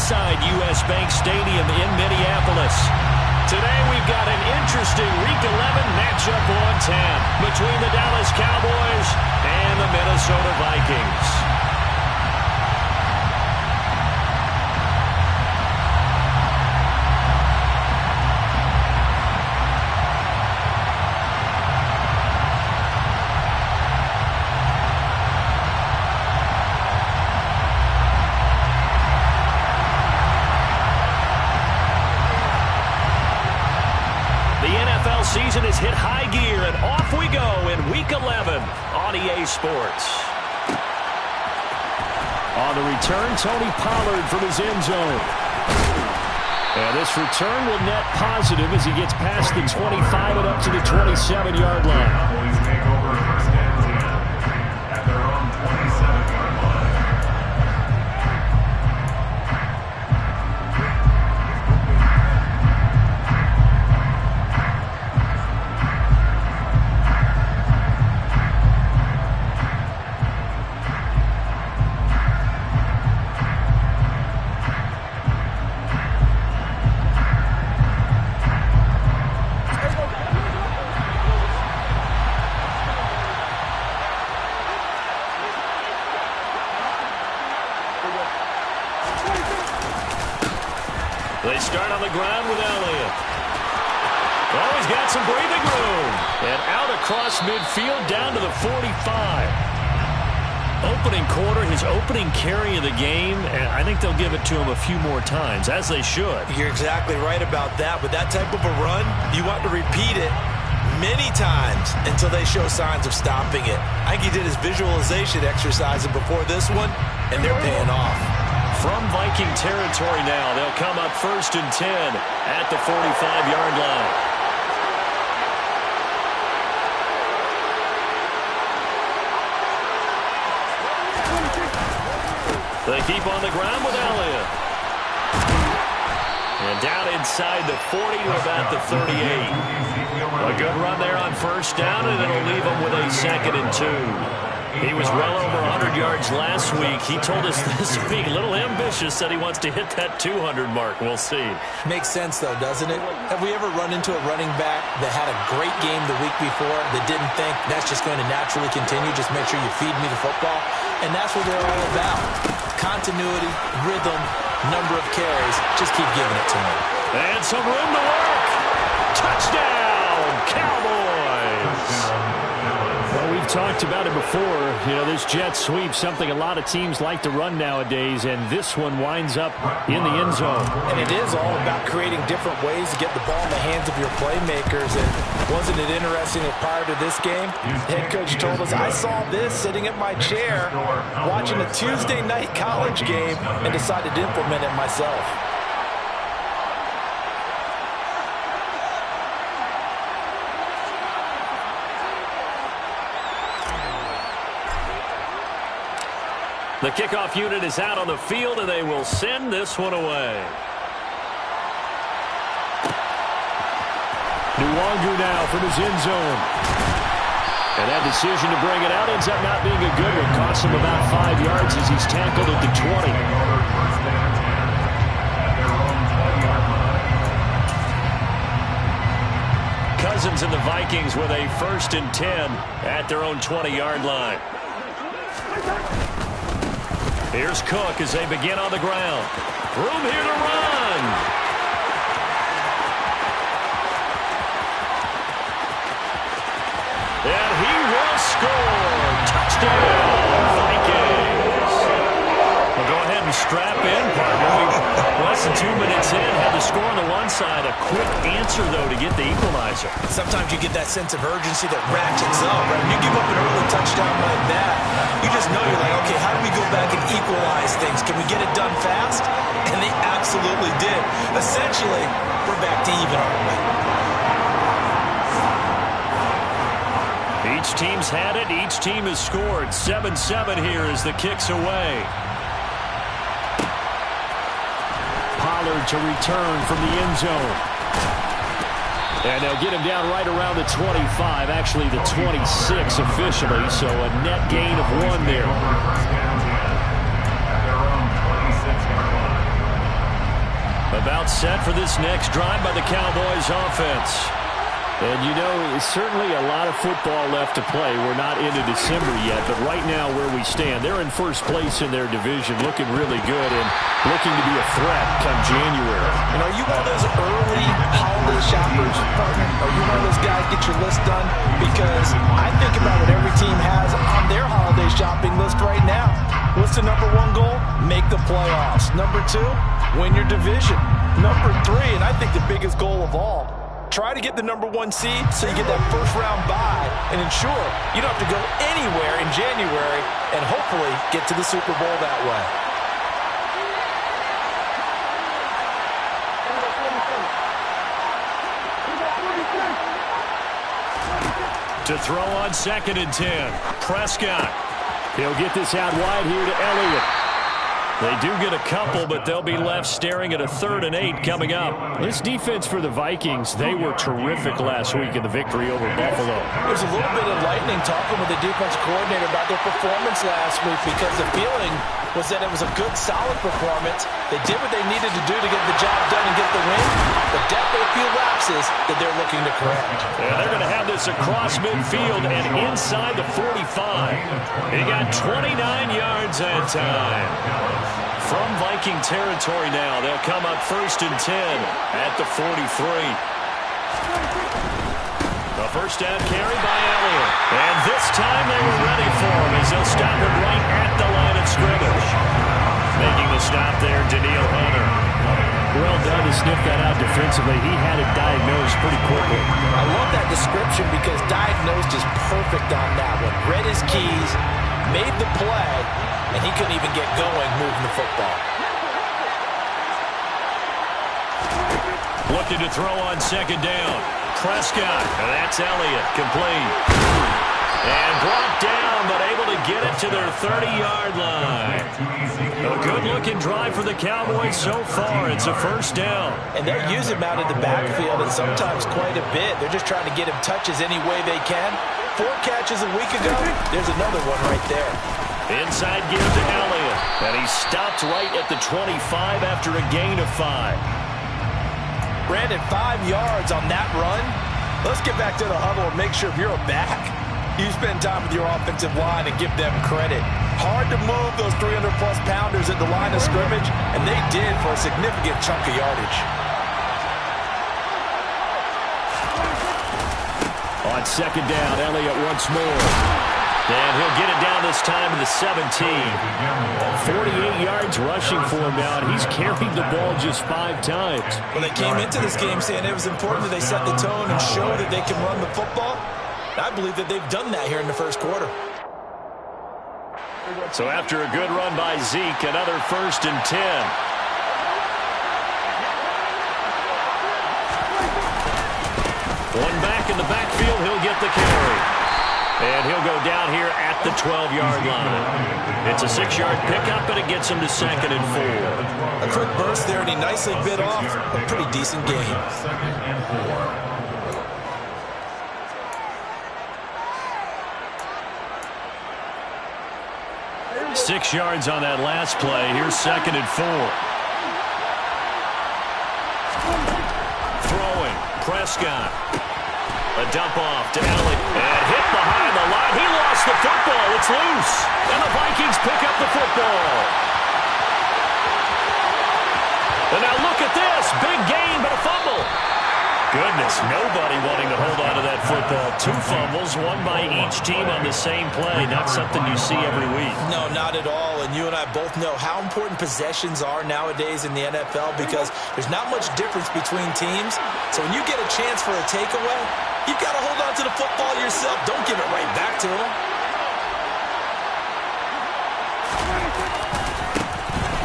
inside U.S. Bank Stadium in Minneapolis. Today we've got an interesting Week 11 matchup on tap between the Dallas Cowboys and the Minnesota Vikings. Season has hit high gear, and off we go in Week 11 on EA Sports. On the return, Tony Pollard from his end zone. And this return will net positive as he gets past the 25 and up to the 27-yard line. They start on the ground with Elliott. Oh, he's got some breathing room. And out across midfield down to the 45. Opening quarter, his opening carry of the game, and I think they'll give it to him a few more times, as they should. You're exactly right about that. With that type of a run, you want to repeat it many times until they show signs of stopping it. I think he did his visualization exercise before this one, and they're paying off. From Viking territory now, they'll come up 1st and 10 at the 45-yard line. They keep on the ground with Elliott. And down inside the 40 to about the 38. A good run there on 1st down, and it'll leave them with a 2nd and 2. He was well over 100 yards last week. He told us this week, a little ambitious, said he wants to hit that 200 mark. We'll see. Makes sense, though, doesn't it? Have we ever run into a running back that had a great game the week before that didn't think that's just going to naturally continue? Just make sure you feed me the football. And that's what they're all about. Continuity, rhythm, number of carries. Just keep giving it to him. And some room to work. Touchdown, Cowboys. Well, we've talked about it before. You know, this jet sweep, something a lot of teams like to run nowadays, and this one winds up in the end zone. And it is all about creating different ways to get the ball in the hands of your playmakers. And wasn't it interesting that prior to this game, the head coach told us, I saw this sitting at my chair watching a Tuesday night college game and decided to implement it myself. The kickoff unit is out on the field, and they will send this one away. Nwangu now from his end zone. And that decision to bring it out ends up not being a good one. Costs him about 5 yards as he's tackled at the 20. Cousins and the Vikings with a 1st and 10 at their own 20-yard line. Here's Cook as they begin on the ground. Room here to run. And he will score. Touchdown, Vikings. Well, go ahead and strap in, partner. Less than 2 minutes in, had the score on the one side. A quick answer, though, to get the equalizer. Sometimes you get that sense of urgency that ratchets up, right? You give up an early touchdown like that, you just know you're like, okay, how do we go back and equalize things? Can we get it done fast? And they absolutely did. Essentially, we're back to even, aren't we? Each team's had it. Each team has scored. 7-7 here as the kick's away. Pollard to return from the end zone. And they'll get him down right around the 25, actually the 26 officially, so a net gain of 1 there. about set for this next drive by the Cowboys offense. And, you know, it's certainly a lot of football left to play. We're not into December yet, but right now where we stand, they're in first place in their division, looking really good and looking to be a threat come January. And are you one of those early holiday shoppers, partner? Are you one of those guys get your list done? Because I think about what every team has on their holiday shopping list right now. What's the number one goal? Make the playoffs. Number two, win your division. Number three, and I think the biggest goal of all, try to get the number one seed so you get that first round bye and ensure you don't have to go anywhere in January and hopefully get to the Super Bowl that way. To throw on 2nd and 10. Prescott. He'll get this out wide here to Elliott. They do get a couple, but they'll be left staring at a 3rd and 8 coming up. This defense for the Vikings, they were terrific last week in the victory over Buffalo. There's a little bit of lightning talking with the defense coordinator about their performance last week because the feeling was that it was a good, solid performance. They did what they needed to do to get the job done and get the win, but definitely a few lapses that they're looking to correct. And they're going to have this across midfield and inside the 45. He got 29 yards that time. From Viking territory now, they'll come up 1st and 10 at the 43. A first down carry by Elliott. And this time they were ready for him as they'll stop him right at the line of scrimmage. Making the stop there, Danielle Hunter. Well done to sniff that out defensively. He had it diagnosed pretty quickly. I love that description because diagnosed is perfect on that one. Read his keys, made the play, and he couldn't even get going moving the football. Looking to throw on 2nd down. Prescott, and that's Elliott, complete. And brought down, but able to get it to their 30-yard line. A good-looking drive for the Cowboys so far. It's a first down. And they'll use him out of the backfield, and sometimes quite a bit. They're just trying to get him touches any way they can. 4 catches a week ago. There's another one right there. Inside give to Elliott. And he stopped right at the 25 after a gain of 5. Brandon, 5 yards on that run. Let's get back to the huddle and make sure if you're a back, you spend time with your offensive line and give them credit. Hard to move those 300-plus pounders at the line of scrimmage, and they did for a significant chunk of yardage. On 2nd down, Elliott once more. And he'll get it down this time to the 17. 48 yards rushing for him now, and he's carried the ball just 5 times. Well, they came into this game saying it was important that they set the tone and show that they can run the football. I believe that they've done that here in the first quarter. So after a good run by Zeke, another 1st and 10. One back in the backfield, he'll get the carry. And he'll go down here at the 12-yard line. It's a 6-yard pickup, and it gets him to 2nd and 4. A quick burst there, and he nicely bit off a pretty decent gain. 6 yards on that last play. Here's 2nd and 4. Throwing, Prescott. A dump off to Elliott. And hit behind the line. He lost the football. It's loose. And the Vikings pick up the football. And now look at this. Big gain, but a fumble. Goodness, nobody wanting to hold on to that football. 2 fumbles, one by each team on the same play. Not something you see every week. No, not at all. And you and I both know how important possessions are nowadays in the NFL because there's not much difference between teams. So when you get a chance for a takeaway, you've got to hold on to the football yourself. Don't give it right back to them.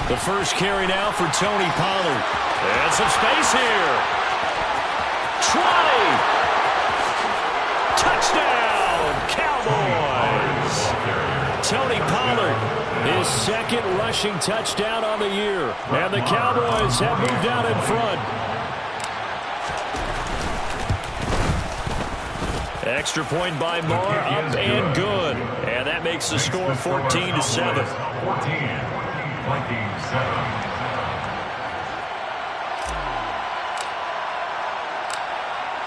The first carry now for Tony Pollard. And some space here. Try! Touchdown, Cowboys! Tony Pollard, his 2nd rushing touchdown on the year. And the Cowboys have moved out in front. Extra point by Moore, up and good. And that makes the score 14-7.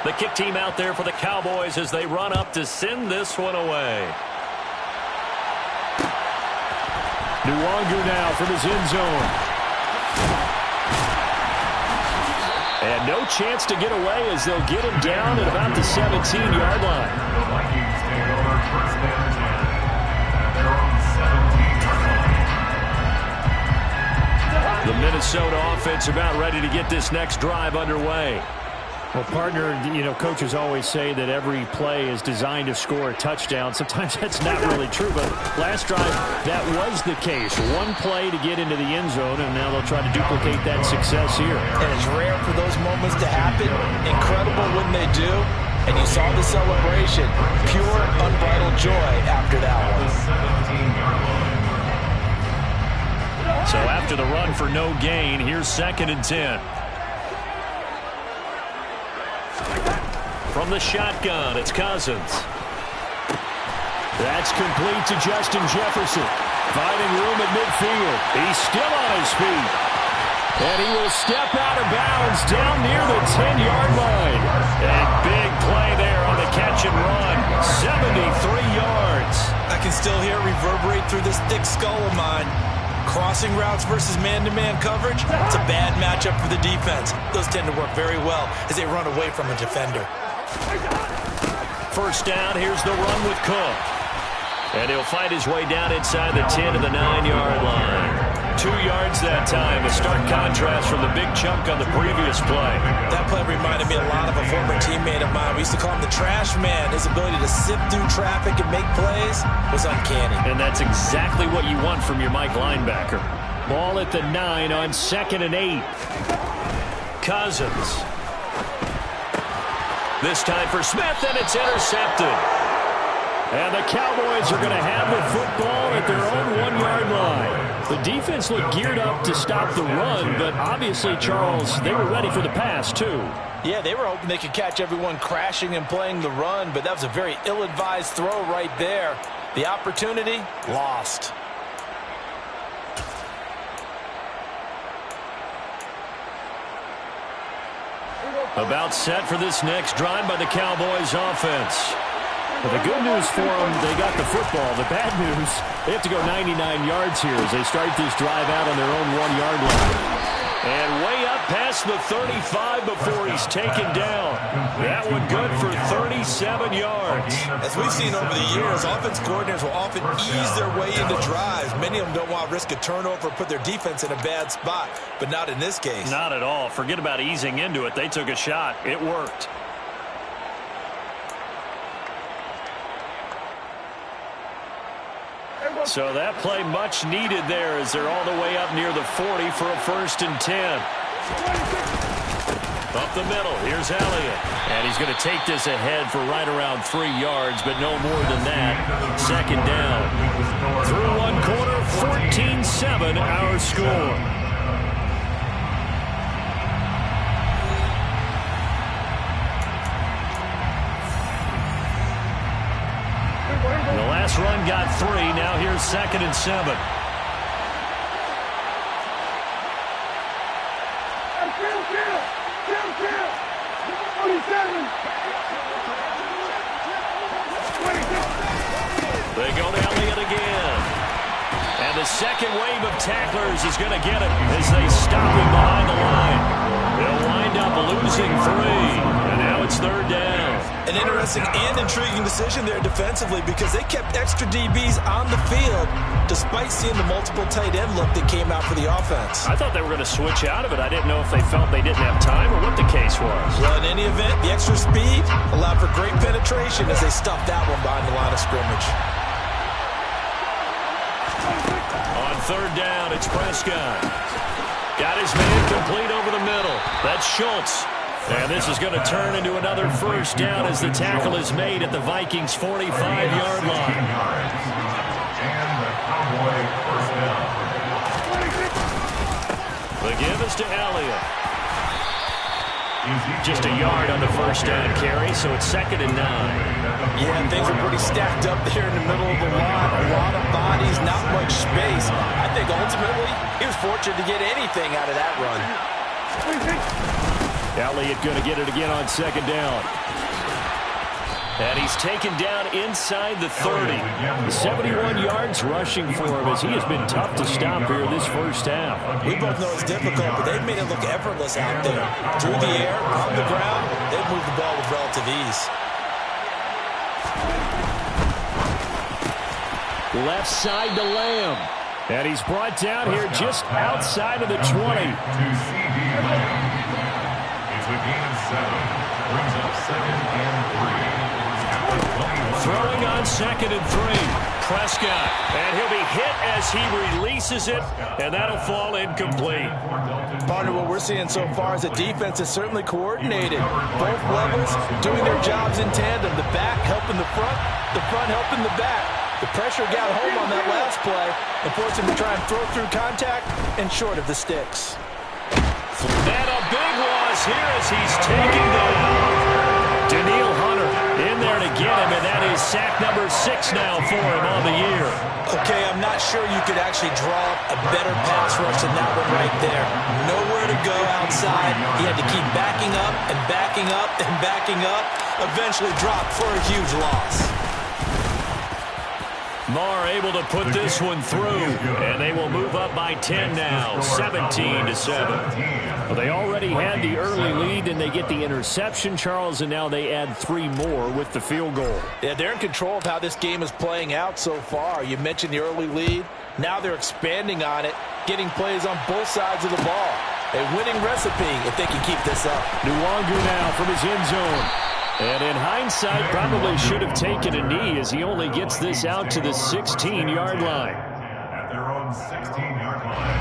The kick team out there for the Cowboys as they run up to send this one away. Nwangu now from his end zone. And no chance to get away as they'll get him down at about the 17-yard line. The Vikings take over first down and 10. They're on the 17-yard line. The Minnesota offense about ready to get this next drive underway. Well, partner, coaches always say that every play is designed to score a touchdown. Sometimes that's not really true, but last drive, that was the case. One play to get into the end zone, and now they'll try to duplicate that success here. And it's rare for those moments to happen. Incredible when they do. And you saw the celebration. Pure, unbridled joy after that one. So after the run for no gain, here's 2nd and 10. From the shotgun, it's Cousins. That's complete to Justin Jefferson. Finding room at midfield. He's still on his feet. And he will step out of bounds down near the 10-yard line. And big play there on the catch and run. 73 yards. I can still hear it reverberate through this thick skull of mine. Crossing routes versus man-to-man coverage, it's a bad matchup for the defense. Those tend to work very well as they run away from a defender. First down, here's the run with Cook. And he'll fight his way down inside the 10 to the 9-yard line. 2 yards that time, a stark contrast from the big chunk on the previous play. That play reminded me a lot of a former teammate of mine. We used to call him the trash man. His ability to sift through traffic and make plays was uncanny. And that's exactly what you want from your Mike linebacker. Ball at the 9 on 2nd and 8. Cousins. This time for Smith, and it's intercepted. And the Cowboys are going to have the football at their own 1-yard line. The defense looked geared up to stop the run, but obviously, Charles, they were ready for the pass, too. Yeah, they were hoping they could catch everyone crashing and playing the run, but that was a very ill-advised throw right there. The opportunity, lost. About set for this next drive by the Cowboys offense. Well, the good news for them, they got the football. The bad news, they have to go 99 yards here as they start this drive out on their own 1-yard line. And way up past the 35 before he's taken down. That one good for 37 yards. As we've seen over the years, offense coordinators will often ease their way into drives. Many of them don't want to risk a turnover or put their defense in a bad spot, but not in this case. Not at all. Forget about easing into it. They took a shot. It worked. So that play much needed there as they're all the way up near the 40 for a 1st and 10. Up the middle, here's Elliott. And he's going to take this ahead for right around 3 yards, but no more than that. 2nd down. Through one quarter, 14-7 our score. The last run got 3. Now here's 2nd and 7. They go to Elliott again. And the second wave of tacklers is going to get him as they stop him behind the line. They'll wind up losing 3. And now it's 3rd down. An interesting and intriguing decision there defensively because they kept extra DBs on the field despite seeing the multiple tight end look that came out for the offense. I thought they were going to switch out of it. I didn't know if they felt they didn't have time or what the case was. Well, in any event, the extra speed allowed for great penetration as they stuffed that one behind the line of scrimmage. On 3rd down, it's Prescott. Got his man complete over the middle. That's Schultz. And this is going to turn into another 1st down as the tackle is made at the Vikings' 45-yard line. And the Cowboy first down. The give is to Elliott. Just a yard on the 1st down carry, so it's 2nd and 9. Yeah, things are pretty stacked up there in the middle of the line. A lot of bodies, not much space. I think ultimately he was fortunate to get anything out of that run. Elliott going to get it again on second down. And he's taken down inside the 30. 71 yards rushing for him as he has been tough to stop here this first half. We both know it's difficult, but they've made it look effortless out there. Through the air, on the ground, they've moved the ball with relative ease. Left side to Lamb. And he's brought down here just outside of the 20. It's a gain of 7. Brings up 2nd and 3. Throwing on 2nd and 3. Prescott. And he'll be hit as he releases it, and that'll fall incomplete. Partner, what we're seeing so far is the defense is certainly coordinated. Both levels doing their jobs in tandem. The back helping the front helping the back. The pressure got home on that last play and forced him to try and throw through contact and short of the sticks. And a big loss here as he's taken down. Daniil Hunter in there to get him, and that is sack number 6 now for him on the year. Okay, I'm not sure you could actually draw up a better pass rush than that one right there. Nowhere to go outside. He had to keep backing up and backing up and backing up. Eventually dropped for a huge loss. Marr able to put this one through, and they will move up by 10 now, 17-7. Well, they already had the early lead, and they get the interception, Charles, and now they add 3 more with the field goal. Yeah, they're in control of how this game is playing out so far. You mentioned the early lead. Now they're expanding on it, getting plays on both sides of the ball. A winning recipe if they can keep this up. Nwangu now from his end zone. And in hindsight, probably should have taken a knee as he only gets this out to the 16-yard line. At their own 16-yard line.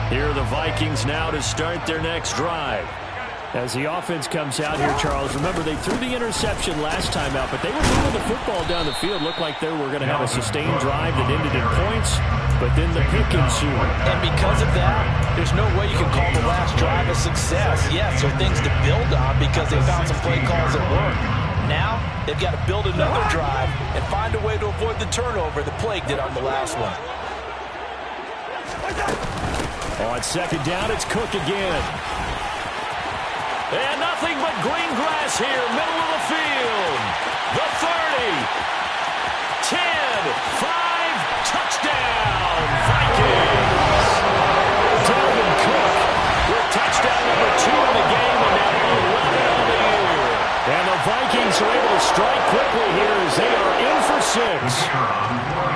Here are the Vikings now to start their next drive. As the offense comes out here, Charles, remember they threw the interception last time out, but they were moving the football down the field. Looked like they were going to have a sustained drive that ended in points, but then the pick ensued. And because of that, there's no way you can call the last drive a success. Yes, there are things to build on because they found some play calls that work. Now, they've got to build another drive and find a way to avoid the turnover the plague did on the last one. On second down, it's Cook again. And nothing but green grass here, middle of the field. The 30, 10, 5, touchdown, Vikings. Dalvin Cook with touchdown number 2 in the game, and now 11 on the year. And the Vikings are able to strike quickly here as they are in for 6.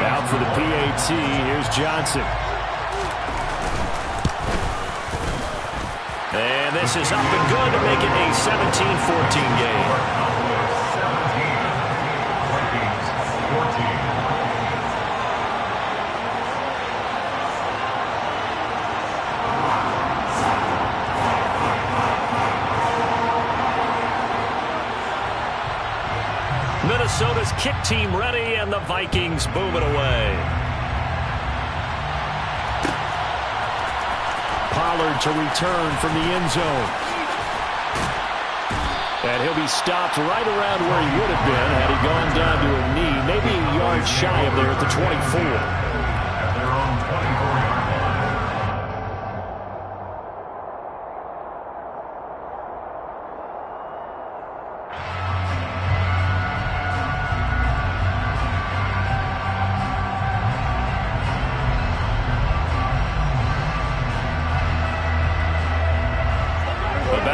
Out for the PAT, here's Johnson. And this is up and good to make it a 17-14 game. 14. Minnesota's kick team ready, and the Vikings boom it away. Pollard to return from the end zone. And he'll be stopped right around where he would have been had he gone down to a knee, maybe a yard shy of there at the 24. At their own 24-yard line.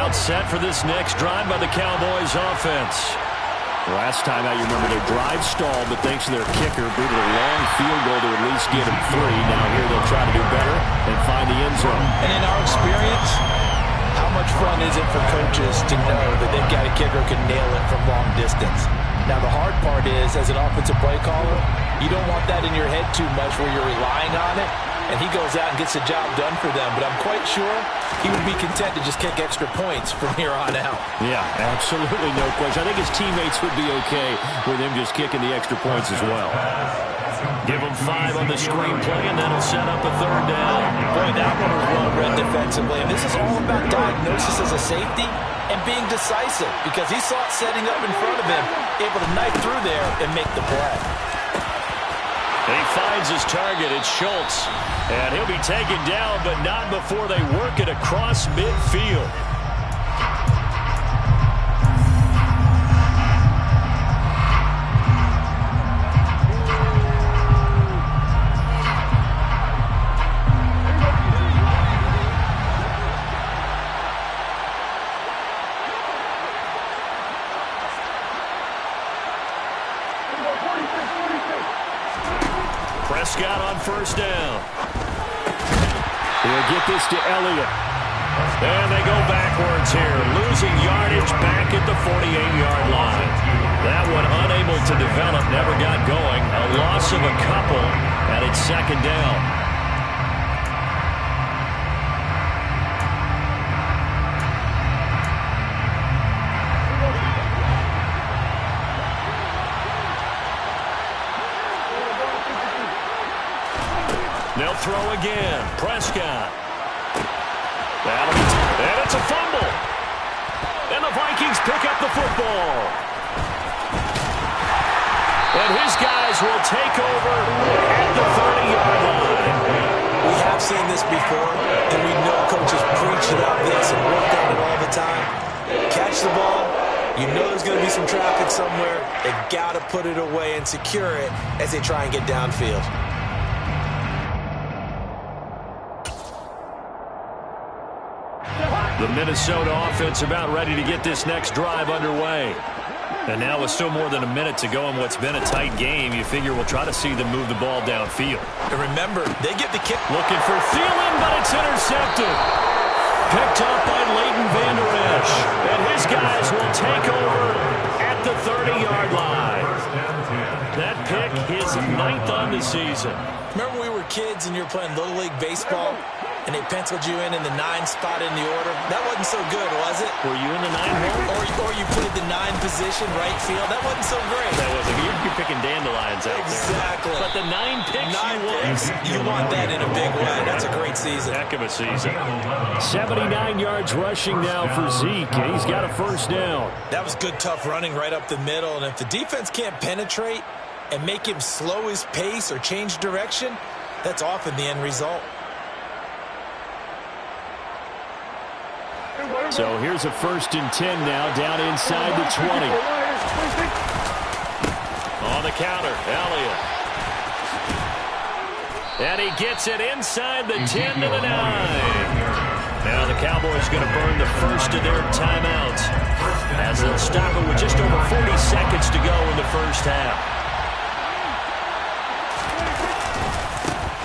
Set for this next drive by the Cowboys offense. Last time out, you remember their drive stalled, but thanks to their kicker, booted a long field goal to at least get them 3. Now here they'll try to do better and find the end zone. And in our experience, how much fun is it for coaches to know that they've got a kicker who can nail it from long distance? Now the hard part is, as an offensive play caller, you don't want that in your head too much where you're relying on it, and he goes out and gets the job done for them. But I'm quite sure he would be content to just kick extra points from here on out. Yeah, absolutely no question. I think his teammates would be okay with him just kicking the extra points as well. Give him 5 on the screenplay, and that'll set up a 3rd down. Boy, that one was well read defensively. And this is all about diagnosis as a safety and being decisive, because he saw it setting up in front of him able to knife through there and make the play. He finds his target. It's Schultz. And he'll be taken down, but not before they work it across midfield. Prescott on first down. He'll get this to Elliott. And they go backwards here, losing yardage back at the 48-yard line. That one unable to develop, never got going. A loss of a couple, and it's second down. They'll throw again. Prescott. And it's a fumble. And the Vikings pick up the football. And his guys will take over at the 30-yard line. We have seen this before, and we know coaches preach about this and work on it all the time. Catch the ball. You know there's going to be some traffic somewhere. They got to put it away and secure it as they try and get downfield. The Minnesota offense about ready to get this next drive underway. And now with still more than a minute to go in what's been a tight game, you figure we'll try to see them move the ball downfield. And remember, they get the kick. Looking for Thielen, but it's intercepted. Picked up by Leighton Vander Esch. And his guys will take over at the 30-yard line. That pick, his 9th on the season. Remember when we were kids and you were playing Little League Baseball? And they penciled you in the 9 spot in the order. That wasn't so good, was it? Were you in the 9 hole? Or you played the 9 position, right field. That wasn't so great. That wasn't. You're picking dandelions out exactly. There. But the 9 picks 9 picks. You want that in a big way. That's a great season. Heck of a season. 79 yards rushing now for Zeke. He's got a first down. That was good, tough running right up the middle. And if the defense can't penetrate and make him slow his pace or change direction, that's often the end result. So here's a 1st and 10 now, down inside the 20. On the counter, Elliott. And he gets it inside the 10 to the 9. Now the Cowboys going to burn the first of their timeouts as they'll stop it with just over 40 seconds to go in the first half.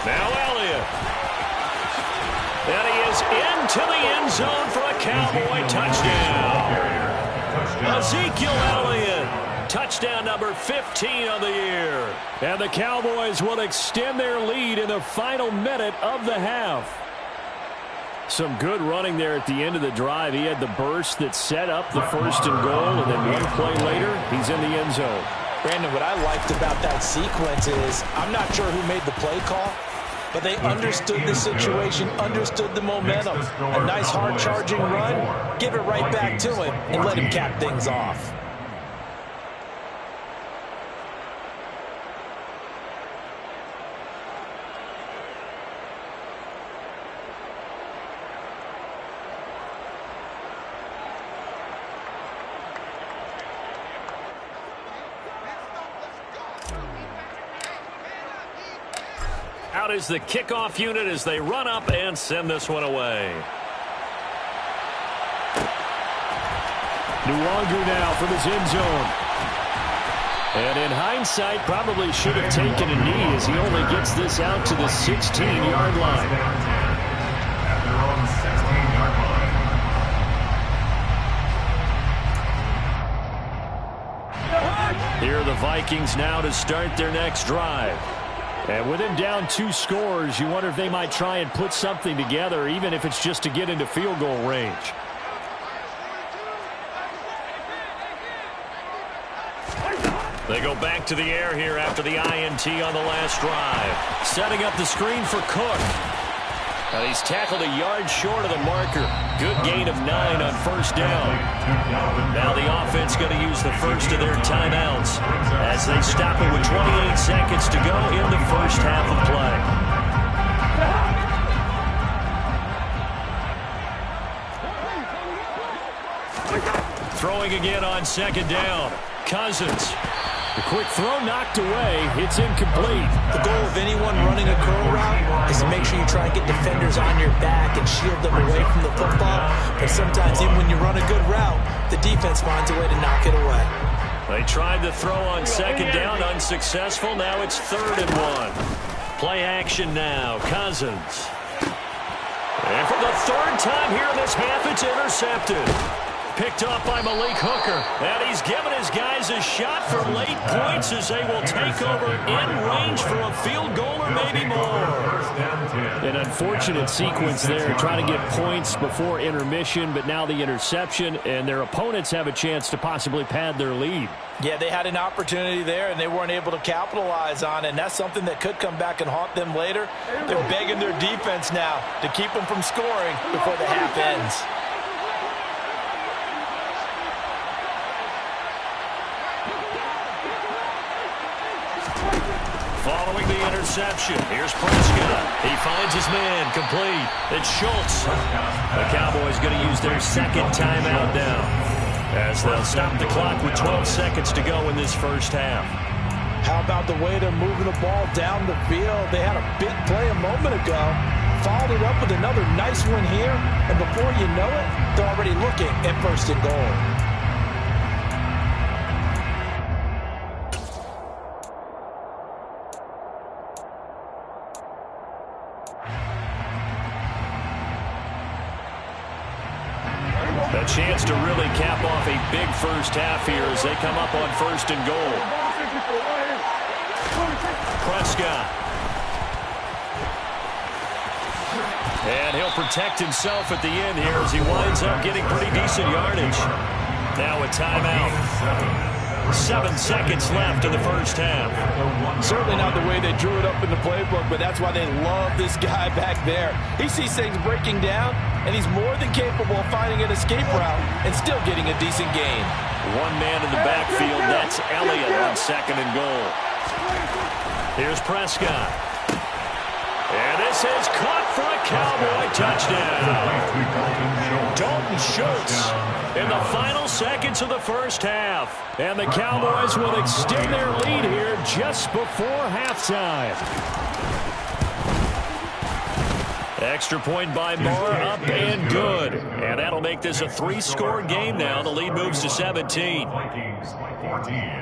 Now Elliott. And he is into the end zone for a Cowboy touchdown. Ezekiel Elliott, touchdown number 15 of the year. And the Cowboys will extend their lead in the final minute of the half. Some good running there at the end of the drive. He had the burst that set up the 1st and goal, and then one play later, he's in the end zone. Brandon, what I liked about that sequence is I'm not sure who made the play call, but they understood the situation, understood the momentum. A nice hard-charging run, give it right back to him, and let him cap things off. Out is the kickoff unit as they run up and send this one away. Nuwanger now from his end zone. And in hindsight, probably should have taken a knee as he only gets this out to the 16-yard line. At their own 16-yard line. Here are the Vikings now to start their next drive. And with him down 2 scores, you wonder if they might try and put something together, even if it's just to get into field goal range. They go back to the air here after the INT on the last drive. Setting up the screen for Cook. And he's tackled a yard short of the marker. Good gain of 9 on first down. Now the offense going to use the first of their timeouts. as they stop it with 28 seconds to go in the first half of play. Throwing again on second down. Cousins. The quick throw knocked away. It's incomplete. The goal of anyone running a curl route is to make sure you try and get defenders on your back and shield them away from the football. But sometimes even when you run a good route, the defense finds a way to knock it away. They tried to throw on second down, unsuccessful. Now it's 3rd and 1. Play action now. Cousins. And for the 3rd time here in this half, it's intercepted. Picked off by Malik Hooker. And he's given his guys a shot for late points as they will take over in range for a field goal or maybe more. An unfortunate sequence there, trying to get points before intermission, but now the interception, and their opponents have a chance to possibly pad their lead. Yeah, they had an opportunity there, and they weren't able to capitalize on it, and that's something that could come back and haunt them later. They're begging their defense now to keep them from scoring before the half ends. Following the interception, here's Prescott. He finds his man, complete. It's Schultz. The Cowboys going to use their 2nd timeout now, as they'll stop the clock with 12 seconds to go in this first half. How about the way they're moving the ball down the field? They had a big play a moment ago, followed it up with another nice one here, and before you know it, they're already looking at 1st and goal. A chance to really cap off a big first half here as they come up on 1st and goal. Prescott. And he'll protect himself at the end here as he winds up getting pretty decent yardage. Now a timeout. 7 seconds left in the first half. Certainly not the way they drew it up in the playbook, but that's why they love this guy back there. He sees things breaking down, and he's more than capable of finding an escape route and still getting a decent gain. One man in the backfield, that's Elliott on 2nd and goal. Here's Prescott. And this is caught for a Cowboy touchdown. Dalton Schultz in the final seconds of the first half. And the Cowboys will extend their lead here just before halftime. Extra point by Moore, up and good. And that'll make this a 3-score game now. The lead moves to 17. Vikings 14.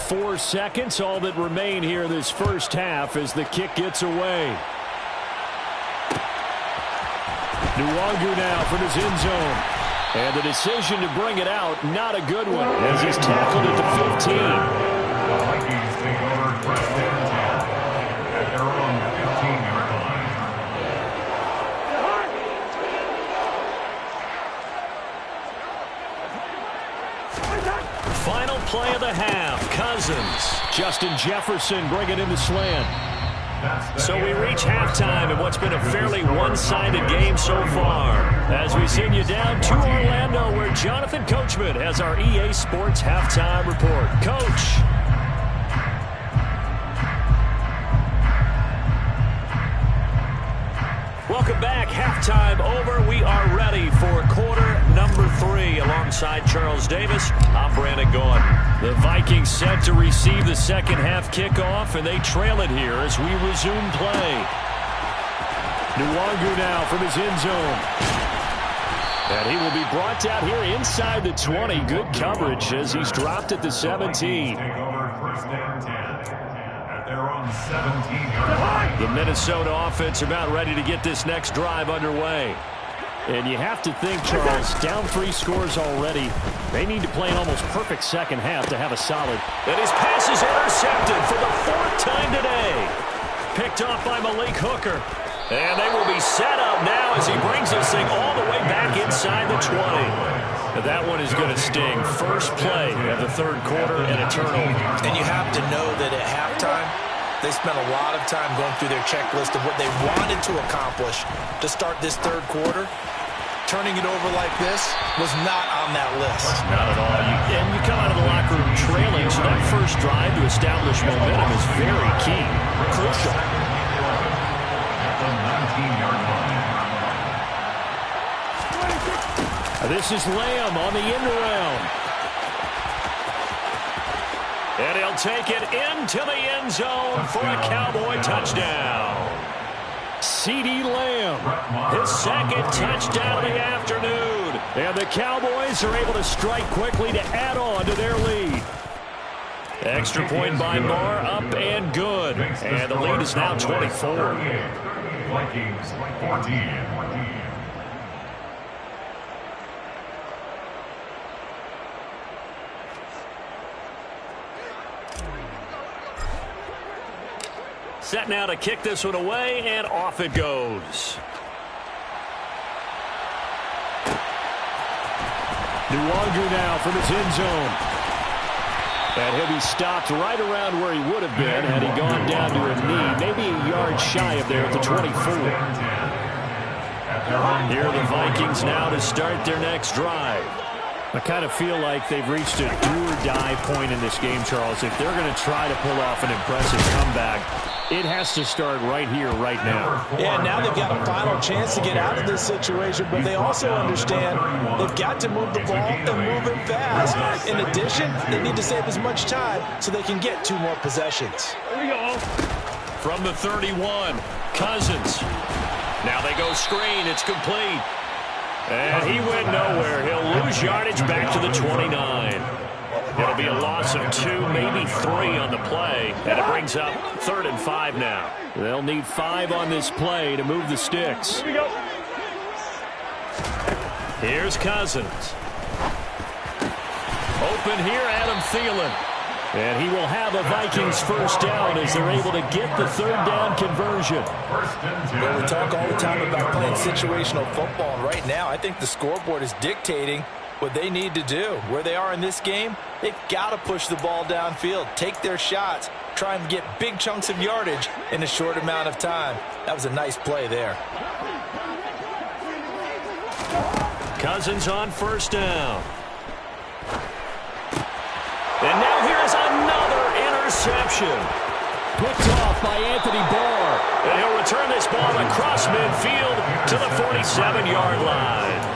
4 seconds, all that remain here this first half as the kick gets away. Nwangu now from his end zone. And the decision to bring it out, not a good one, as he's tackled at the 15. The Vikings take over 1st and 10 at their own 15-yard line. Final play of the half. Cousins. Justin Jefferson bringing in the slant. So we reach halftime in what's been a fairly one-sided game so far. As we send you down to Orlando, where Jonathan Coachman has our EA Sports halftime report. Coach. Welcome back. Halftime over. We are ready for quarter number 3. Alongside Charles Davis, I'm Brandon Gaudin. The Vikings set to receive the second half kickoff, and they trail it here as we resume play. Nwangu now from his end zone. And he will be brought down here inside the 20. Good coverage as he's dropped at the 17. Take over 1st and 10 at their own 17-yard line. The Minnesota offense about ready to get this next drive underway. And you have to think, Charles, down 3 scores already. They need to play an almost perfect second half to have a solid. And his pass is intercepted for the 4th time today. Picked off by Malik Hooker. And they will be set up now as he brings this thing all the way back inside the 20. That one is going to sting. First play of the 3rd quarter and a turnover. And you have to know that at halftime, They spent a lot of time going through their checklist of what they wanted to accomplish to start this third quarter. Turning it over like this was not on that list. Not at all. And you come out of the locker room trailing, so that first drive to establish momentum is very key. Crucial. At the 19-yard line. This is Lamb on the end around. And he'll take it into the end zone for a Cowboy touchdown. CeeDee Lamb, His second touchdown of the afternoon. and the Cowboys are able to strike quickly to add on to their lead. Extra point by Barr, up and good. And the lead is now 24. Vikings 14. Set now to kick this one away, and off it goes. Nuwanger now from his end zone. And he'll be stopped right around where he would have been had he gone down to a knee, maybe a yard shy of there at the 24. Here are the Vikings now to start their next drive. I kind of feel like they've reached a do-or-die point in this game, Charles. If they're going to try to pull off an impressive comeback, it has to start right here, right now. Yeah, now they've got a final chance to get out of this situation, but they also understand they've got to move the ball and move it fast. In addition, they need to save as much time so they can get 2 more possessions. From the 31, Cousins. Now they go screen. It's complete. And he went nowhere. He'll lose yardage back to the 29. It'll be a loss of 2, maybe 3 on the play. And it brings up 3rd and 5 now. They'll need 5 on this play to move the sticks. Here's Cousins. Open here, Adam Thielen. And he will have a Vikings first down as they're able to get the 3rd down conversion. Well, we talk all the time about playing situational football, and right now I think the scoreboard is dictating what they need to do. Where they are in this game, they've got to push the ball downfield, take their shots, try and get big chunks of yardage in a short amount of time. That was a nice play there. Cousins on first down. And now here's another interception. Picked off by Anthony Barr. And he'll return this ball across midfield to the 47-yard line.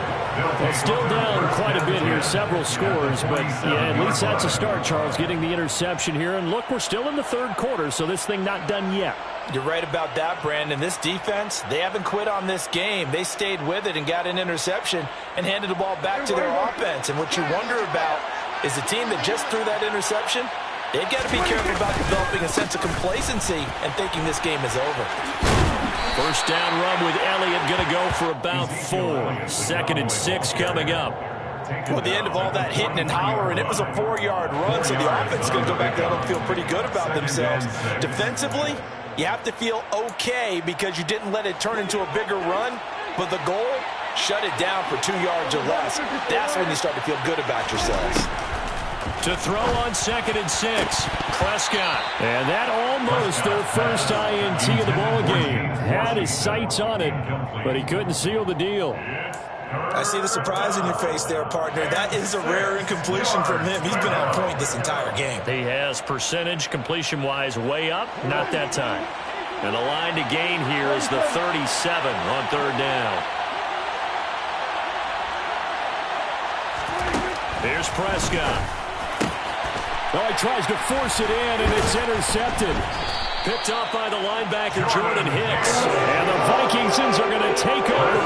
Well, still down quite a bit here, several scores, but yeah, at least that's a start, Charles, getting the interception here. And look, we're still in the 3rd quarter, so this thing not done yet. You're right about that, Brandon. This defense, they haven't quit on this game. They stayed with it and got an interception and handed the ball back to their offense. And what you wonder about is a team that just threw that interception, they've got to be careful about developing a sense of complacency and thinking this game is over. First down run with Elliott, going to go for about 4. 2nd and 6 coming up. Well, at the end of all that hitting and hollering, it was a 4-yard run, so the offense is going to go back there and feel pretty good about themselves. Defensively, you have to feel okay because you didn't let it turn into a bigger run, but the goal, shut it down for 2 yards or less. That's when you start to feel good about yourselves. To throw on 2nd and 6, Prescott. And that almost their first INT of the ball game. Had his sights on it, but he couldn't seal the deal. I see the surprise in your face there, partner. That is a rare incompletion from him. He's been on point this entire game. He has percentage completion-wise way up, not that time. And the line to gain here is the 37 on 3rd down. Here's Prescott. Oh, he tries to force it in, and it's intercepted. Picked off by the linebacker, Jordan Hicks. And the Vikings are going to take over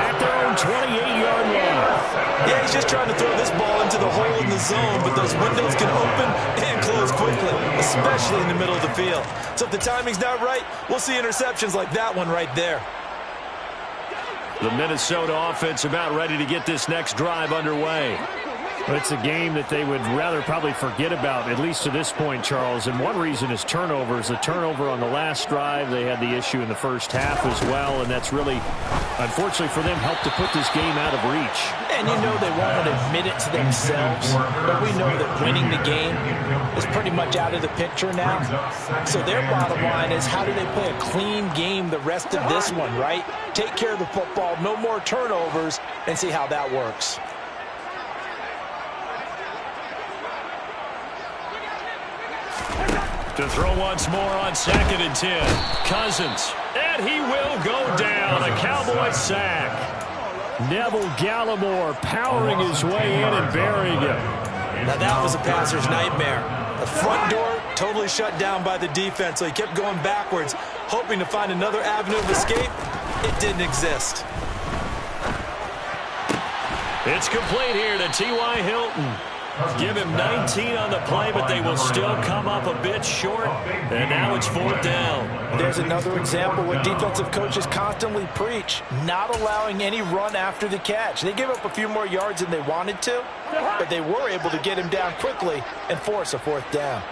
at their own 28-yard line. Yeah, he's just trying to throw this ball into the hole in the zone, but those windows can open and close quickly, especially in the middle of the field. So if the timing's not right, we'll see interceptions like that one right there. The Minnesota offense about ready to get this next drive underway. It's a game that they would rather probably forget about, at least to this point, Charles. And one reason is turnovers. The turnover on the last drive, they had the issue in the first half as well, and that's really, unfortunately for them, helped to put this game out of reach. And you know they won't admit it to themselves, but we know that winning the game is pretty much out of the picture now. So their bottom line is, how do they play a clean game the rest of this one, right? Take care of the football, no more turnovers, and see how that works. To throw once more on 2nd and 10. Cousins. And he will go down. A Cowboy sack. Neville Gallimore powering his way in and burying him. Now that was a passer's nightmare. The front door totally shut down by the defense, so he kept going backwards, hoping to find another avenue of escape. It didn't exist. It's complete here to T.Y. Hilton. Give him 19 on the play, but they will still come up a bit short. And now it's 4th down. There's another example what defensive coaches constantly preach, not allowing any run after the catch. They gave up a few more yards than they wanted to, but they were able to get him down quickly and force a 4th down.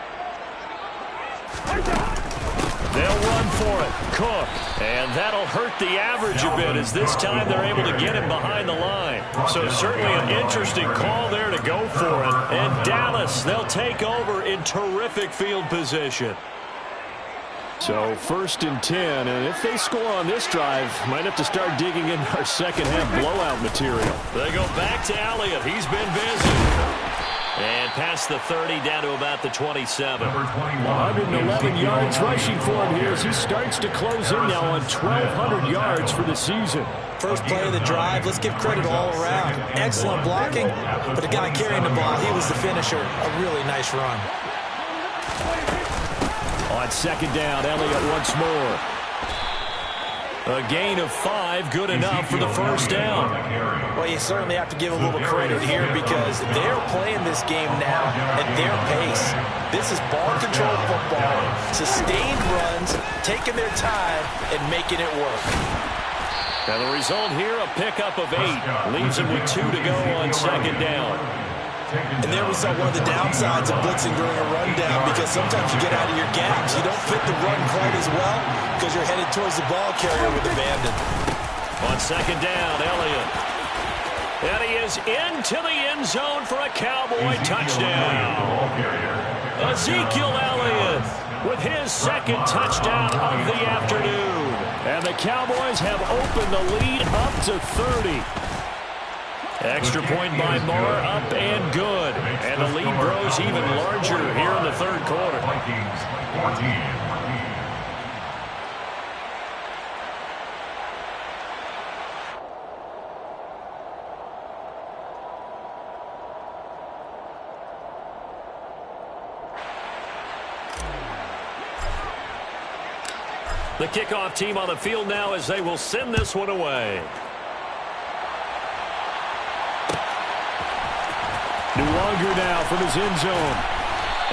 They'll run for it. Cook. And that'll hurt the average a bit, as this time they're able to get him behind the line. So certainly an interesting call there to go for it. And Dallas, they'll take over in terrific field position. So 1st and 10, and if they score on this drive, might have to start digging in our second half blowout material. They go back to Elliott. He's been busy. And past the 30, down to about the 27. 111 yards rushing for him here as he starts to close in now on 1,200 yards for the season. First play of the drive, let's give credit all around. Excellent blocking, but the guy carrying the ball, he was the finisher. A really nice run. On 2nd down, Elliott once more. A gain of 5, good enough for the 1st down. Well, you certainly have to give a little credit here because they're playing this game now at their pace. This is ball control football, sustained runs, taking their time, and making it work. Now the result here, a pickup of 8. Leaves him with 2 to go on 2nd down. And there we saw one of the downsides of blitzing during a rundown, because sometimes you get out of your gaps. You don't fit the run quite as well because you're headed towards the ball carrier with abandon. On 2nd down, Elliott. And he is into the end zone for a Cowboy touchdown. Ezekiel Elliott with his 2nd touchdown of the afternoon. And the Cowboys have opened the lead up to 30. Extra point by Moore, up and good. And the lead grows even larger here in the 3rd quarter. Vikings 14. The kickoff team on the field now as they will send this one away. Luongo now from his end zone.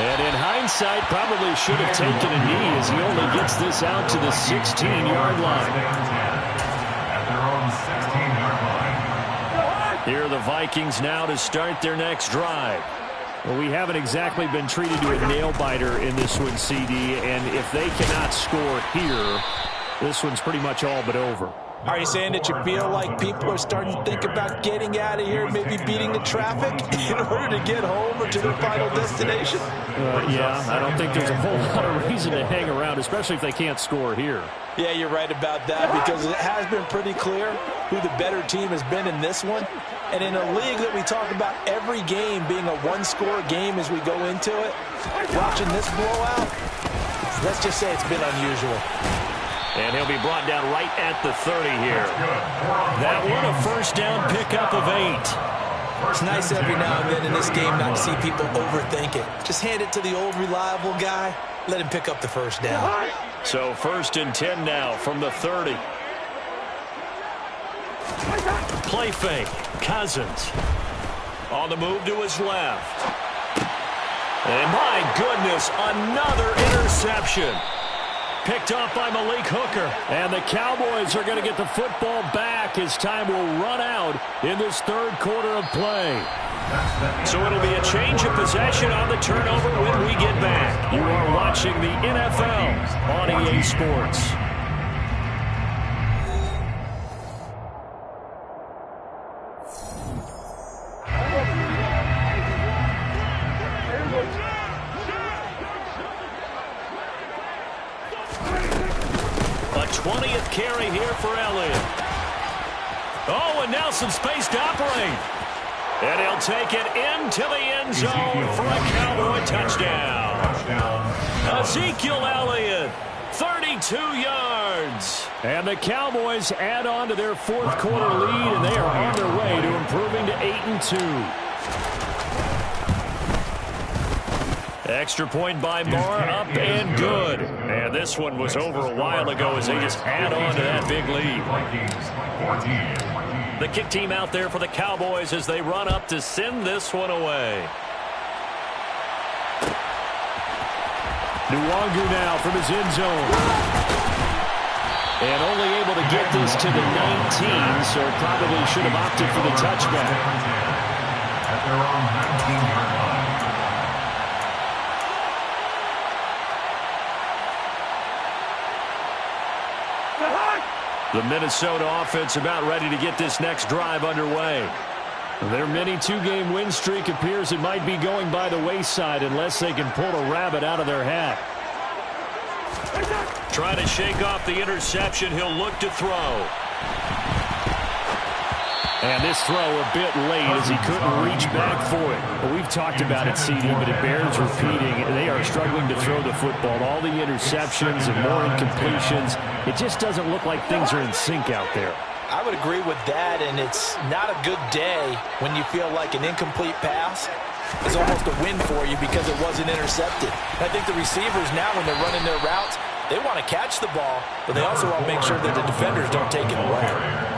And in hindsight, probably should have taken a knee as he only gets this out to the 16-yard line. At their own 16-yard line. Here are the Vikings now to start their next drive. Well, we haven't exactly been treated to a nail-biter in this one, CD, and if they cannot score here, this one's pretty much all but over. Are you saying that you feel like people are starting to think about getting out of here, maybe beating the traffic in order to get home or to their final destination? Yeah, I don't think there's a whole lot of reason to hang around, especially if they can't score here. Yeah, you're right about that, because it has been pretty clear who the better team has been in this one. And in a league that we talk about every game being a one-score game as we go into it, watching this blowout, let's just say it's been unusual. And he'll be brought down right at the 30 here. That one, a 1st down pickup of 8. It's nice every now and then in this game not to see people overthink it. Just hand it to the old reliable guy. Let him pick up the 1st down. So 1st and 10 now from the 30. Play fake. Cousins. On the move to his left. And my goodness, another interception. picked off by Malik Hooker. And the Cowboys are going to get the football back as time will run out in this third quarter of play. So it'll be a change of possession on the turnover when we get back. You are watching the NFL on EA Sports. A 20th carry here for Elliott. Oh, and now some space to operate. And he'll take it into the end zone for a Cowboy touchdown. Ezekiel Elliott, 32 yards. And the Cowboys add on to their fourth quarter lead, and they are on their way to improving to 8-2. Extra point by Marr, up and good. And this one was over a while ago as they just add on to that big lead. The kick team out there for the Cowboys as they run up to send this one away. Nwangu now from his end zone. And only able to get this to the 19, so probably should have opted for the touchback. At their own 19-yard line. The Minnesota offense about ready to get this next drive underway. Their mini two-game win streak appears it might be going by the wayside unless they can pull a rabbit out of their hat. Trying to shake off the interception. He'll look to throw. And this throw a bit late as he couldn't reach back for it. Well, we've talked about it, CD, but it bears repeating. They are struggling to throw the football. All the interceptions and more incompletions. It just doesn't look like things are in sync out there. I would agree with that, and it's not a good day when you feel like an incomplete pass is almost a win for you because it wasn't intercepted. I think the receivers now, when they're running their routes, they want to catch the ball, but they also want to make sure that the defenders don't take it away.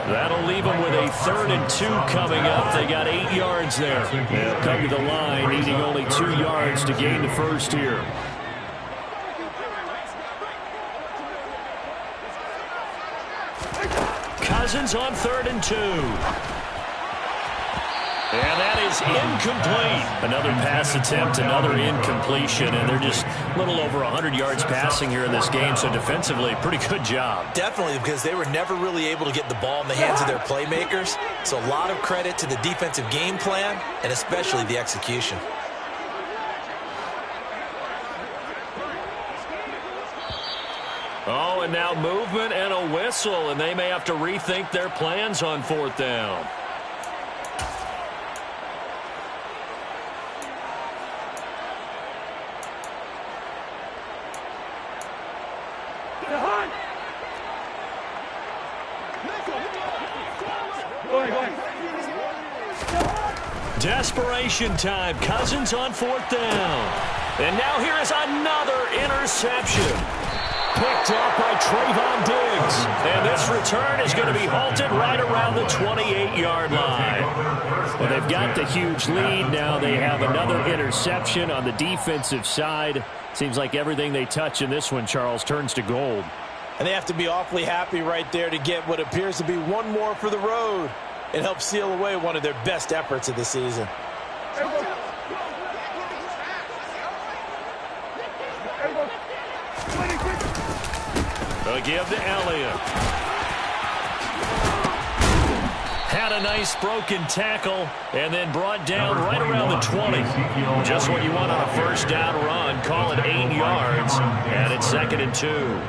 That'll leave them with a 3rd and 2 coming up. They got 8 yards there. They'll come to the line, needing only 2 yards to gain the first here. Cousins on 3rd and 2. And that is incomplete. Another pass attempt, another incompletion, and they're just a little over 100 yards passing here in this game, so defensively, pretty good job. Definitely, because they were never really able to get the ball in the hands of their playmakers, so a lot of credit to the defensive game plan and especially the execution. Oh, and now movement and a whistle, and they may have to rethink their plans on 4th down. Desperation time. Cousins on 4th down. And now here is another interception. Picked off by Trayvon Diggs. And this return is going to be halted right around the 28-yard line. Well, they've got the huge lead. Now they have another interception on the defensive side. Seems like everything they touch in this one, Charles, turns to gold. And they have to be awfully happy right there to get what appears to be one more for the road. It helps seal away one of their best efforts of the season. They'll give to Elliott. Had a nice broken tackle and then brought down right around the 20. Just what you want on a 1st down run. Call it 8 yards. And it's 2nd and 2.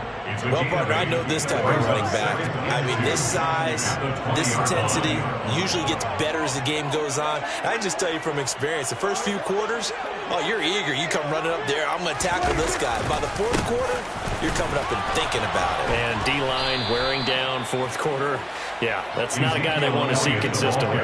Well, partner, I know this type of running back. I mean, this size, this intensity usually gets better as the game goes on. I can just tell you from experience, the first few quarters, oh, you're eager. You come running up there, I'm going to tackle this guy. By the 4th quarter, you're coming up and thinking about it. And D-line wearing down 4th quarter. Yeah, that's not a guy they want to see consistently.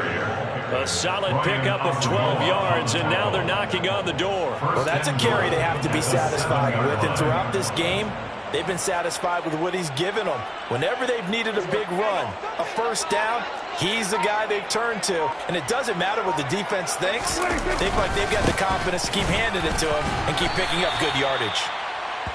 A solid pickup of 12 yards, and now they're knocking on the door. Well, that's a carry they have to be satisfied with. And throughout this game, they've been satisfied with what he's given them. Whenever they've needed a big run, a 1st down, he's the guy they've turned to. And it doesn't matter what the defense thinks. They feel like they've got the confidence to keep handing it to him and keep picking up good yardage.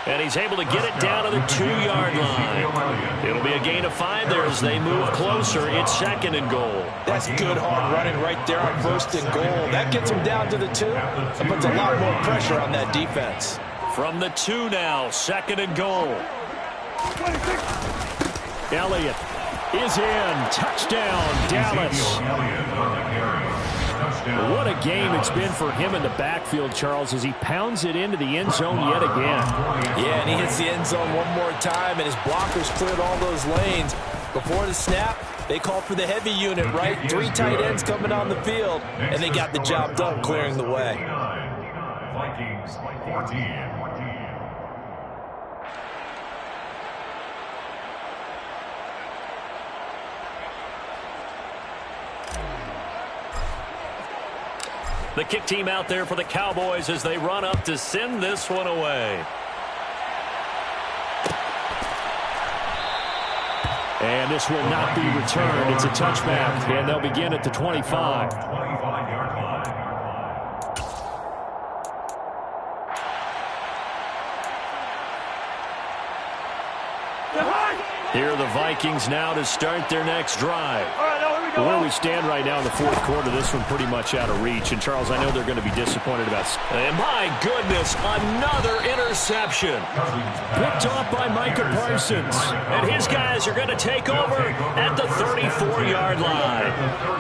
And he's able to get it down to the 2-yard line. It'll be a gain of 5 there as they move closer. It's 2nd and goal. That's good hard running right there on 1st and goal. That gets them down to the 2. It puts a lot more pressure on that defense. From the 2 now, 2nd and goal. Elliott is in. Touchdown, Dallas. What a game it's been for him in the backfield, Charles, as he pounds it into the end zone yet again. Yeah, and he hits the end zone one more time, and his blockers cleared all those lanes. Before the snap, they called for the heavy unit, right? 3 tight ends coming on the field, and they got the job done clearing the way. Vikings 14. The kick team out there for the Cowboys as they run up to send this one away. And this will not be returned. It's a touchback, and they'll begin at the 25. 25-yard line. Here are the Vikings now to start their next drive. Where we stand right now in the 4th quarter, this one pretty much out of reach. And, Charles, I know they're going to be disappointed about. And my goodness, another interception. Picked off by Micah Parsons. And his guys are going to take over at the 34-yard line.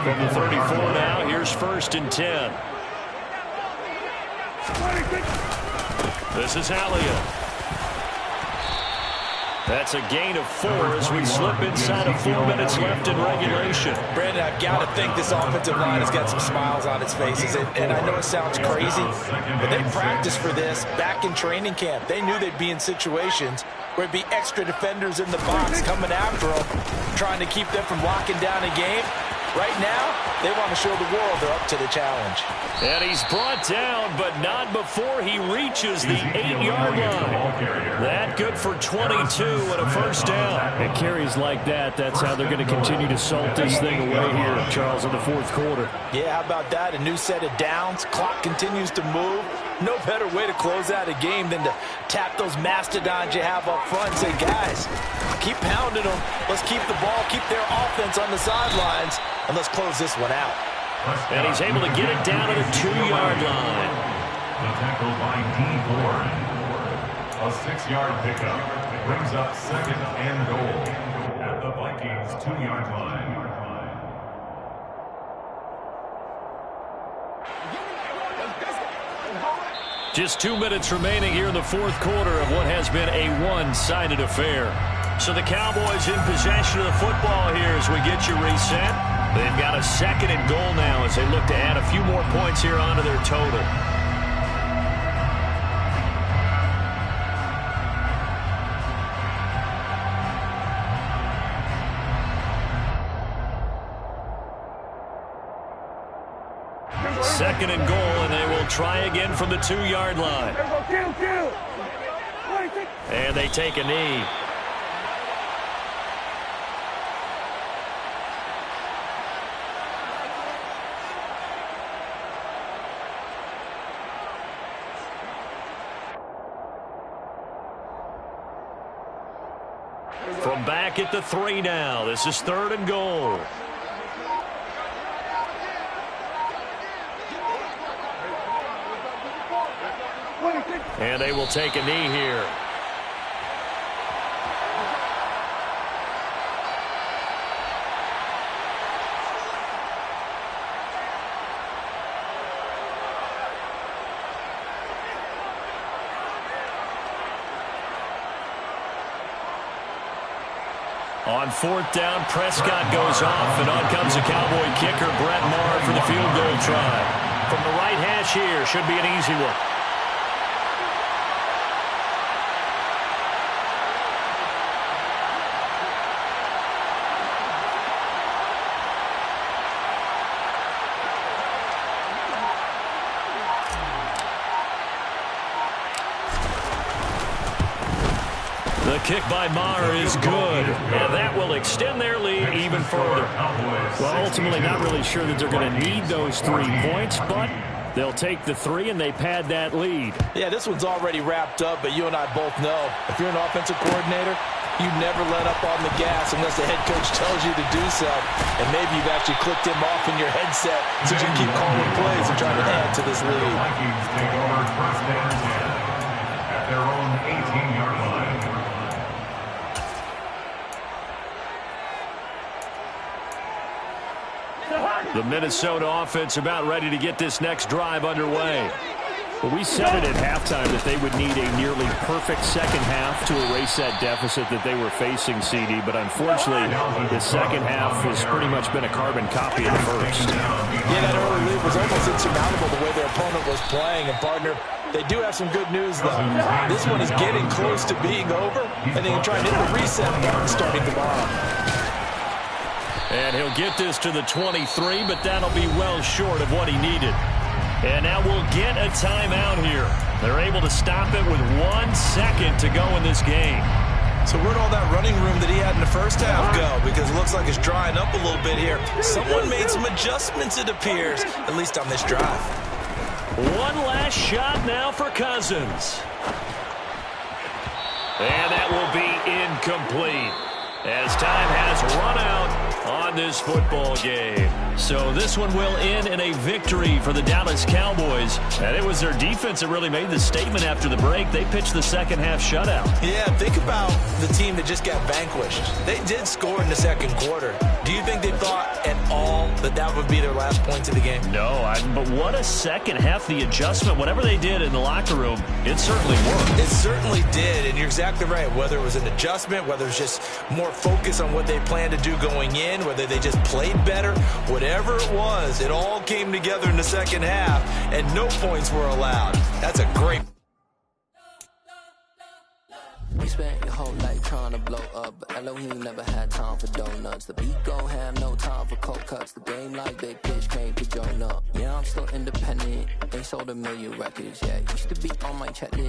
From the 34 now, here's 1st and 10. This is Elliott. That's a gain of 4 as we slip inside of 4 minutes left in regulation. Brandon, I've got to think this offensive line has got some smiles on its faces. And I know it sounds crazy, but they practiced for this back in training camp. They knew they'd be in situations where it'd be extra defenders in the box coming after them, trying to keep them from locking down a game. Right now, they want to show the world they're up to the challenge. And he's brought down, but not before he reaches the 8-yard line. That good for 22 and a 1st down. And carries like that, that's how they're going to continue to salt this thing away here, Charles, in the 4th quarter. Yeah, how about that? A new set of downs. Clock continues to move. No better way to close out a game than to tap those mastodons you have up front and say, guys, keep pounding them. Let's keep the ball, keep their offense on the sidelines, and let's close this one out. And he's able to get it down to the 2-yard line. The tackle by D. Ford. A 6-yard pickup brings up 2nd and goal at the Vikings 2-yard line. Just 2 minutes remaining here in the 4th quarter of what has been a one-sided affair. So the Cowboys in possession of the football here as we get you reset. They've got a 2nd and goal now as they look to add a few more points here onto their total. Second and goal, and they will try again from the 2-yard line. And they take a knee. From back at the 3 now, this is 3rd and goal. And they will take a knee here. On 4th down, Prescott goes off, and on comes the Cowboy kicker, Brett Maher, for the field goal try. From the right hash here, should be an easy one. The kick by Maher is good, and that will extend their lead even further. Well, ultimately not really sure that they're going to need those 3 points, but They'll take the 3, and they pad that lead. Yeah, this one's already wrapped up, but you and I both know if you're an offensive coordinator, you never let up on the gas unless the head coach tells you to do so. And maybe you've actually clicked him off in your headset so you can keep calling plays and trying to add to this lead. The Vikings take over first and 10 at their own 18-yard line. The Minnesota offense about ready to get this next drive underway. Well, we said it at halftime that they would need a nearly perfect second half to erase that deficit that they were facing, CD. But unfortunately, the second half has pretty much been a carbon copy of the first. Yeah, that early lead was almost insurmountable the way their opponent was playing. And, partner, they do have some good news, though. This one is getting close to being over, and they can try and hit the reset button starting tomorrow. And he'll get this to the 23, but that'll be well short of what he needed. And now we'll get a timeout here. They're able to stop it with 1 second to go in this game. So where'd all that running room that he had in the first half go? Because it looks like it's drying up a little bit here. Someone made some adjustments, it appears, at least on this drive. One last shot now for Cousins. And that will be incomplete as time has run out on this football game. So this one will end in a victory for the Dallas Cowboys. And it was their defense that really made the statement after the break. They pitched the second half shutout. Yeah, think about the team that just got vanquished. They did score in the second quarter. Do you think they thought at all that that would be their last points of the game? No, but what a second half. The adjustment, whatever they did in the locker room, it certainly worked. It certainly did, and you're exactly right. Whether it was an adjustment, whether it was just more focus on what they planned to do going in, whether they just played better, whatever it was, it all came together in the second half, and no points were allowed. That's a great... You spent your whole life trying to blow up, but Elohim never had time for donuts. The beat gon' have no time for cold cuts. The game like Big Pitch came to join up. Yeah, I'm still independent. They sold 1 million records, yeah. Used to be on my checklist.